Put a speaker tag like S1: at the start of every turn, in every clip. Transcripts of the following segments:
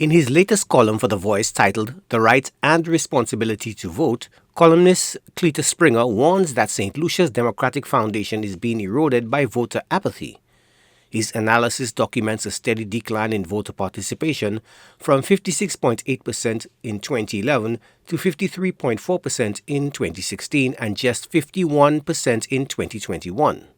S1: In his latest column for The Voice titled The Right and Responsibility to Vote, columnist Cletus Springer warns that Saint Lucia's democratic foundation is being eroded by voter apathy. His analysis documents a steady decline in voter participation from 56.8% in 2011 to 53.4% in 2016 and just 51% in 2021.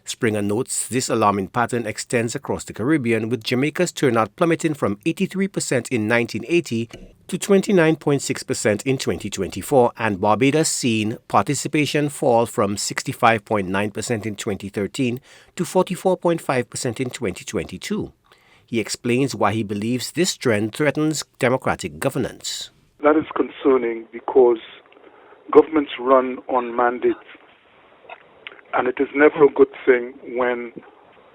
S1: Springer notes this alarming pattern extends across the Caribbean, with Jamaica's turnout plummeting from 83% in 1980 to 29.6% in 2024, and Barbados seeing participation fall from 65.9% in 2013 to 44.5% in 2022. He explains why he believes this trend threatens democratic governance.
S2: That is concerning because governments run on mandates, and it is never a good thing when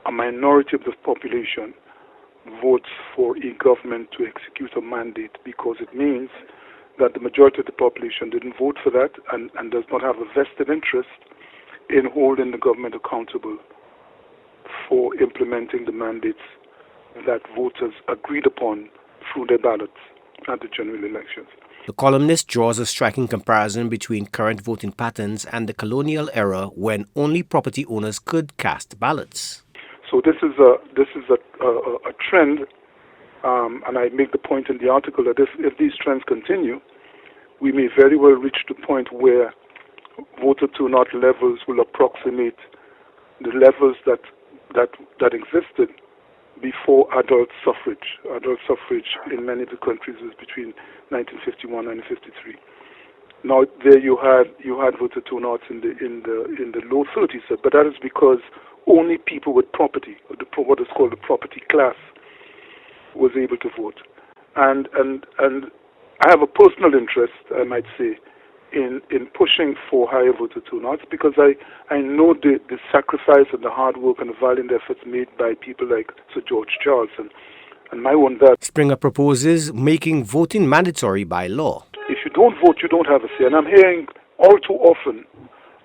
S2: a minority of the population votes for a government to execute a mandate, because it means that the majority of the population didn't vote for that and does not have a vested interest in holding the government accountable for implementing the mandates that voters agreed upon through their ballots at the general elections.
S1: The columnist draws a striking comparison between current voting patterns and the colonial era, when only property owners could cast ballots.
S2: So this is a trend, and I make the point in the article that if these trends continue, we may very well reach the point where voter turnout levels will approximate the levels that existed before adult suffrage. Adult suffrage in many of the countries was between 1951 and 1953. Now there you had voter turnouts in the low 30s, but that is because only people with property, or what is called the property class, was able to vote. And I have a personal interest, I might say, in pushing for higher voter turnouts, because I know the sacrifice and the hard work and the valiant efforts made by people like Sir George Charles and my own dad.
S1: Springer proposes making voting mandatory by law.
S2: If you don't vote, you don't have a say. And I'm hearing all too often,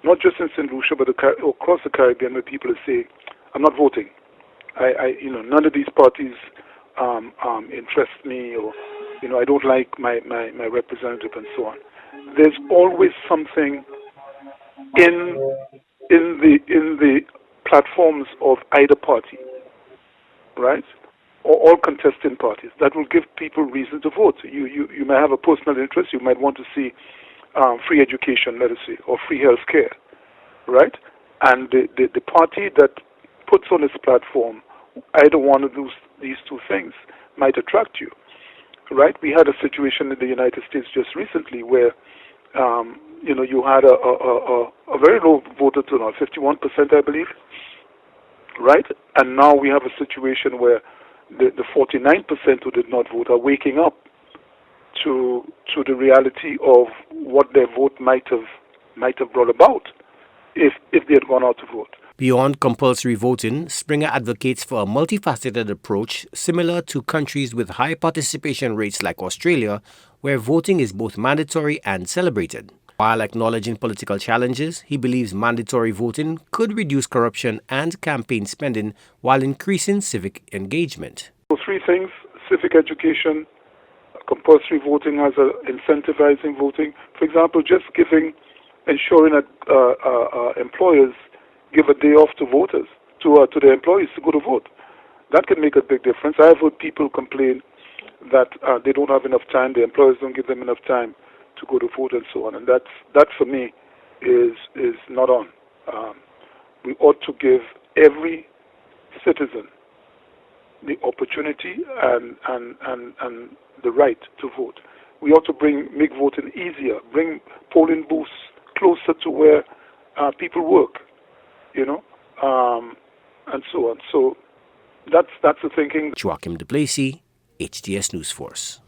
S2: not just in Saint Lucia, but across the Caribbean, where people say, "I'm not voting. None of these parties interest me, or I don't like my representative," and so on. There's always something in the platforms of either party, right, or all contesting parties, that will give people reason to vote. You may have a personal interest. You might want to see free education, let us say, or free health care, right? And the party that puts on its platform either one of these two things might attract you, right? We had a situation in the United States just recently where you had a very low voter turnout, 51%, I believe, right? And now we have a situation where the 49% who did not vote are waking up to the reality of what their vote might have brought about if they had gone out to vote.
S1: Beyond compulsory voting, Springer advocates for a multifaceted approach similar to countries with high participation rates like Australia, where voting is both mandatory and celebrated. While acknowledging political challenges, he believes mandatory voting could reduce corruption and campaign spending while increasing civic engagement.
S2: So three things: civic education, compulsory voting as incentivizing voting. For example, just ensuring that employers give a day off to voters, to their employees to go to vote. That can make a big difference. I have heard people complain that they don't have enough time, the employers don't give them enough time to go to vote and so on. And that for me is not on. We ought to give every citizen the opportunity and the right to vote. We ought to make voting easier, bring polling booths closer to where people work, and so on. So that's the thinking.
S1: Joachim de Plessis, HTS News Force.